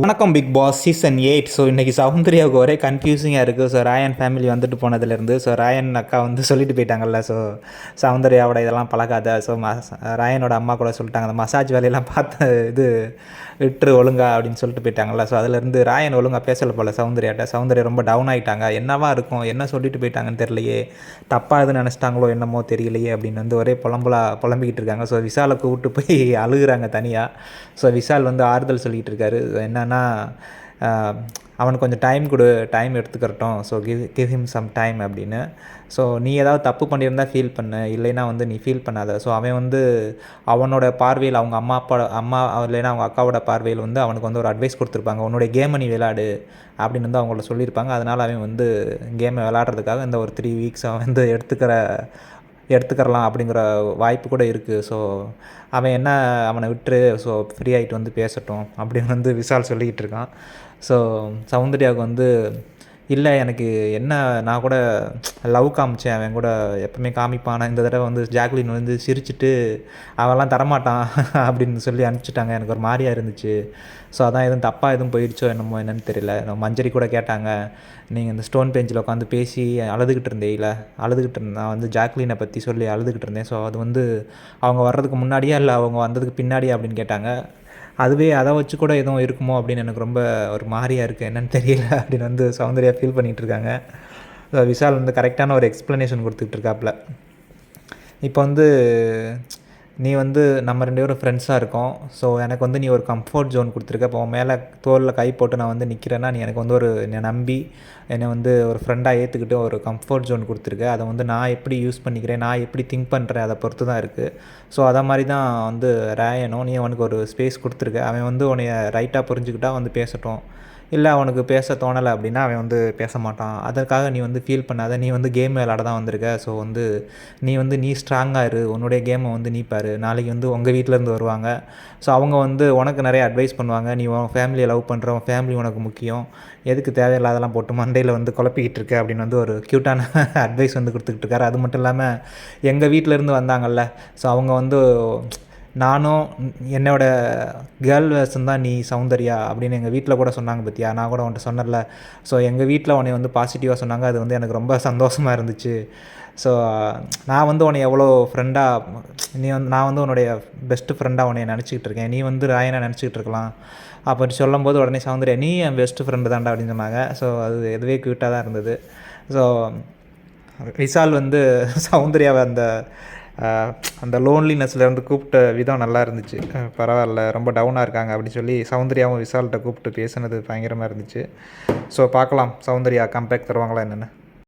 வணக்கம் big Boss season 8. So இன்றைக்கி சௌந்தர்யாவுக்கு ஒரே கன்ஃபியூசிங்காக இருக்குது. ஸோ ராயன் ஃபேமிலி வந்துட்டு போனதுலேருந்து ஸோ ராயன் அக்கா வந்து சொல்லிட்டு போயிட்டாங்கல்ல. ஸோ சௌந்தர்யாவோட இதெல்லாம் பழகாத. ஸோ ராயனோட அம்மா கூட சொல்லிட்டாங்க, அந்த மசாஜ் வேலையெல்லாம் பார்த்து இது விட்டுரு ஒழுங்கா அப்படின்னு சொல்லிட்டு போயிட்டாங்கல்ல. ஸோ அதுலேருந்து ராயன் ஒழுங்காக பேசலை போல் சௌந்தர்யாட்ட. சௌந்தர்யா ரொம்ப டவுன் ஆகிட்டாங்க. என்னவா இருக்கும், என்ன சொல்லிட்டு போயிட்டாங்கன்னு தெரியலையே, தப்பாக எதுவும் நினச்சிட்டாங்களோ என்னமோ தெரியலையே அப்படின்னு வந்து ஒரே புலம்பிக்கிட்டு இருக்காங்க. ஸோ விசாலை கூப்பிட்டு போய் அழுகுறாங்க தனியாக. ஸோ விசால் வந்து ஆறுதல் சொல்லிகிட்டு இருக்காரு. என்னன்னா அவனுக்கு கொஞ்சம் டைம் எடுத்துக்கிறட்டும். So give him some time அப்படின்னு. ஸோ நீ ஏதாவது தப்பு பண்ணியிருந்தால் ஃபீல் பண்ணு, இல்லைன்னா வந்து நீ ஃபீல் பண்ணாத. ஸோ அவன் வந்து அவனோட பார்வையில் அவங்க அம்மா இல்லைன்னா அவங்க அக்காவோட பார்வையில் வந்து அவனுக்கு வந்து ஒரு அட்வைஸ் கொடுத்துருப்பாங்க, உன்னுடைய கேமை நீ விளையாடு அப்படின்னு வந்து அவங்கள சொல்லியிருப்பாங்க. அதனால் அவன் வந்து கேமை விளையாடுறதுக்காக இந்த ஒரு 3 வீக்ஸ் அவன் வந்து எடுத்துக்கிறலாம் அப்படிங்கிற வாய்ப்பு கூட இருக்குது. ஸோ அவனை விட்டுரு, ஸோ ஃப்ரீ ஆகிட்டு வந்து பேசட்டும் அப்படின்னு வந்து விசால் சொல்லிக்கிட்டு இருக்கான். ஸோ சௌந்தர்யாவுக்கு வந்து இல்லை, எனக்கு என்ன, நான் கூட லவ் காமிச்சேன், அவன் கூட எப்பவுமே காமிப்பான், இந்த தடவை வந்து ஜாக்லின் வந்து சிரிச்சுட்டு அவெல்லாம் தரமாட்டான் அப்படின்னு சொல்லி அனுப்பிச்சிட்டாங்க. எனக்கு ஒரு மாதிரியாக இருந்துச்சு. ஸோ அதான் எதுவும் தப்பாக எதுவும் போயிடுச்சோ என்னன்னு தெரியல. மஞ்சரி கூட கேட்டாங்க, நீங்கள் இந்த ஸ்டோன் பெஞ்சில் உட்காந்து பேசி அழுதுகிட்டு இருந்தேன், நான் வந்து ஜாக்லினை பற்றி சொல்லி அழுதுகிட்டு இருந்தேன். ஸோ அது வந்து அவங்க வர்றதுக்கு முன்னாடியா இல்லை அவங்க வந்ததுக்கு பின்னாடியா அப்படின்னு கேட்டாங்க. அதை வச்சு கூட எதுவும் இருக்குமோ அப்படின்னு எனக்கு ரொம்ப ஒரு மாதிரியாக இருக்குது, என்னென்னு தெரியல அப்படின்னு வந்து சௌந்தர்யா ஃபீல் பண்ணிகிட்டு இருக்காங்க. விசால் வந்து கரெக்டான ஒரு எக்ஸ்ப்ளனேஷன் கொடுத்துக்கிட்டு இருக்காப்புல. இப்போ வந்து நீ வந்து நம்ம 2 பேரும் ஃப்ரெண்ட்ஸாக இருக்கோம். ஸோ எனக்கு வந்து நீ ஒரு கம்ஃபர்ட் ஜோன் கொடுத்துருக்க. இப்போ உன் மேலே தோளில் கை போட்டு நான் வந்து நிற்கிறேன்னா நீ எனக்கு வந்து என்னை நம்பி என்னை வந்து ஒரு ஃப்ரெண்டாக ஏற்றுக்கிட்டு ஒரு கம்ஃபர்ட் ஜோன் கொடுத்துருக்க. அதை வந்து நான் எப்படி யூஸ் பண்ணிக்கிறேன், நான் எப்படி திங்க் பண்ணுறேன், அதை பொறுத்து தான் இருக்குது. ஸோ அதை மாதிரி தான் வந்து ராயனும், நீ அவனுக்கு ஒரு ஸ்பேஸ் கொடுத்துருக்க. அவன் வந்து உன்னைய ரைட்டாக புரிஞ்சுக்கிட்டா வந்து பேசட்டும், இல்லை அவனுக்கு பேச தோணலை அப்படின்னா அவன் வந்து பேச மாட்டான். அதற்காக நீ வந்து ஃபீல் பண்ணாத. நீ வந்து கேம் விளையாட தான் வந்திருக்க. ஸோ வந்து நீ ஸ்ட்ராங்காக இரு, உன்னுடைய கேமை வந்து நீ பாரு. நாளைக்கு வந்து உங்கள் வீட்டிலேருந்து வருவாங்க. ஸோ அவங்க வந்து உனக்கு நிறைய அட்வைஸ் பண்ணுவாங்க. நீ உன் ஃபேமிலியை லவ் பண்ணுற, உன் ஃபேமிலி உனக்கு முக்கியம், எதுக்கு தேவையில்லாதெல்லாம் போட்டு மண்டையில் வந்து குழப்பிக்கிட்டு இருக்க அப்படின்னு வந்து ஒரு க்யூட்டான அட்வைஸ் வந்து கொடுத்துக்கிட்டு இருக்காரு. அது மட்டும் இல்லாமல் எங்கள் வீட்டிலேருந்து வந்தாங்கல்ல, ஸோ அவங்க வந்து நானும் என்னோடய கேர்ள் வேர்ஷன் தான் நீ சௌந்தர்யா அப்படின்னு எங்கள் வீட்டில் கூட சொன்னாங்க பற்றியா, நான் கூட உன்ட்ட சொன்னல. ஸோ எங்கள் வீட்டில் உன்னை வந்து பாசிட்டிவாக சொன்னாங்க. அது வந்து எனக்கு ரொம்ப சந்தோஷமாக இருந்துச்சு. ஸோ நான் வந்து உன்னை எவ்வளோ ஃப்ரெண்டாக நான் வந்து உன்னுடைய பெஸ்ட்டு ஃப்ரெண்டாக உன்னை நினச்சிக்கிட்டு இருக்கேன். நீ வந்து ராயனை நினச்சிக்கிட்டு இருக்கலாம். அப்படி சொல்லும்போது உடனே சௌந்தர்யா நீ என் பெஸ்ட்டு ஃப்ரெண்டு தான்டா அப்படின்னு சொன்னாங்க. ஸோ அது எதுவே க்யூட்டாக தான் இருந்தது. ஸோ விசால் வந்து சௌந்தர்யாவை அந்த லோன்லினஸ்லேருந்து கூப்பிட்ட விதம் நல்லா இருந்துச்சு. பரவாயில்ல, ரொம்ப டவுனாக இருக்காங்க அப்படின்னு சொல்லி சௌந்தர்யாவும் விசால்கிட்ட கூப்பிட்டு பேசுனது பயங்கரமாக இருந்துச்சு. ஸோ பார்க்கலாம் சௌந்தர்யா கம்பேக் தருவாங்களா என்னென்னு.